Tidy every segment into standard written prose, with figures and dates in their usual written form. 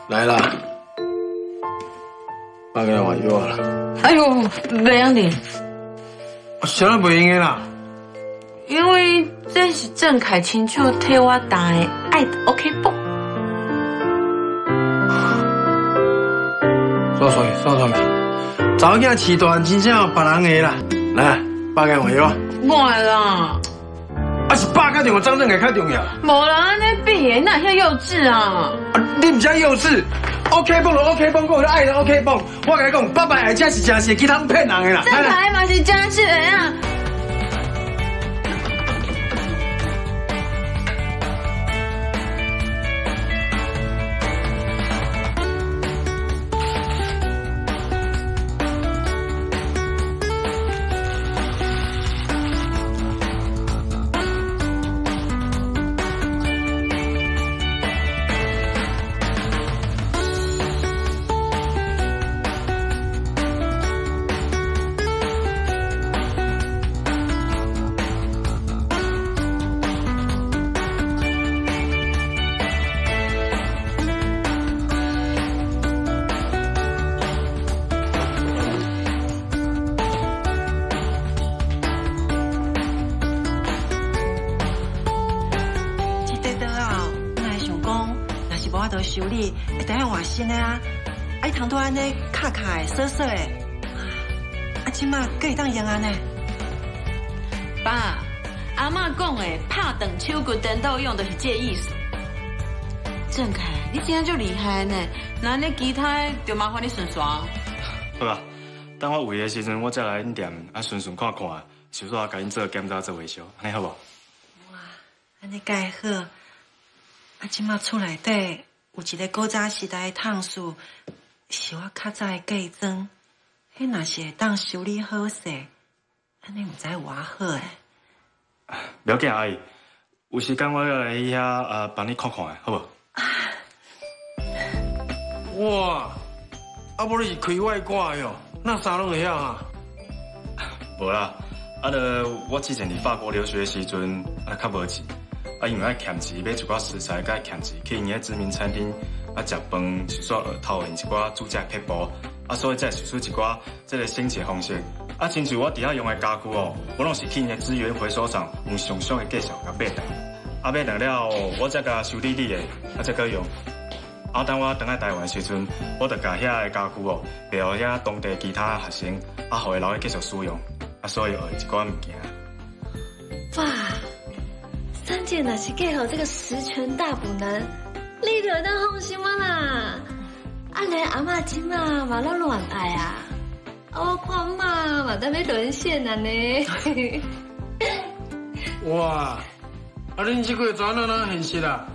来啦，爸给你换药啦。哎呦，袂用的，啥都袂用的啦。因为这是郑凯亲手替我打的爱的 OK 绷。算去，早囝饲大真正有别人的啦。来，爸给你换药。我的啦，是爸较重要，张正凯较重要。无人安尼比的，哪遐幼稚啊！你唔知幼稚 ？OK 绷就 OK 绷，我有爱的 OK 绷。我甲你讲，爸爸爱吃是真实，其他拢骗人的啦。郑凯嘛是真实的啊。我都修理，会等下换新的啊！啊，伊通都安尼卡卡的、涩涩的，啊，即马可以当用安尼。爸，阿嬷讲的拍断手骨颠倒用就是这意思。郑凯，你真就厉害呢！那你其他就麻烦你顺续。好啦，等我有的时阵，我再来恁店啊，顺顺看看，是说甲恁做检查做维修，安尼好无？哇，安尼介好。啊，即马厝内底有一个古早时代的烫树，是我较早的嫁妆，迄若是会当修理好势，安尼毋知偌好诶。不要紧，阿姨，有时间我要来遐帮你看看的，好无？哇，啊无你是开外挂哟，那啥拢会晓啊？无啦，我之前伫法国留学的时阵，较无钱。因为爱欠钱，买一寡食材，甲欠钱去因遐知名餐厅食饭，是说头用一寡煮食撇步，所以才是出一寡这个省钱方式。亲像我伫遐用的家具哦，我拢是去因的资源回收厂用上俗的价钱甲买来，买来了我再甲修理你的，再搁用。等我回来台湾的时阵，我就甲遐的家具哦，卖互遐当地其他学生，互伊留去继续使用，所以学一寡物件。爸。三姐若是嫁予这个十全大补男，你就当放心啊啦。连阿嬷今嘛嘛都乱爱啊，我看妈嘛在要沦陷啊呢。哇，恁这个月转哪现实啊？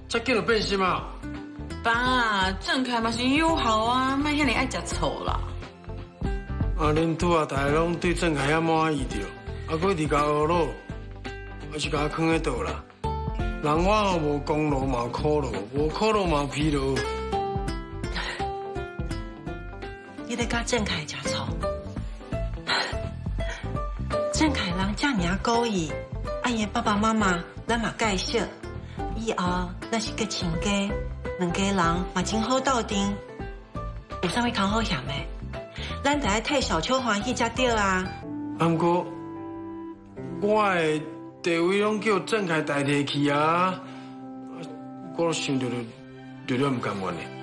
这紧就变心啊？爸，郑凯嘛是友好啊，莫遐尼爱食醋啦。恁拄啊，大家拢对郑凯遐满意着，佫伫甲学咯。我是甲我囥喺倒啦，人我无功劳嘛有苦劳，无苦劳嘛有疲劳。你咧甲郑凯食醋？郑凯人遮尔故意，伊爸爸妈妈咱嘛介绍，以后咱是结亲家，两家人嘛真好斗阵，有啥物通好嫌的？咱得爱替小秋欢喜才对啊。不过我的地位拢叫郑凯代替去啊，我想着唔甘愿嘞。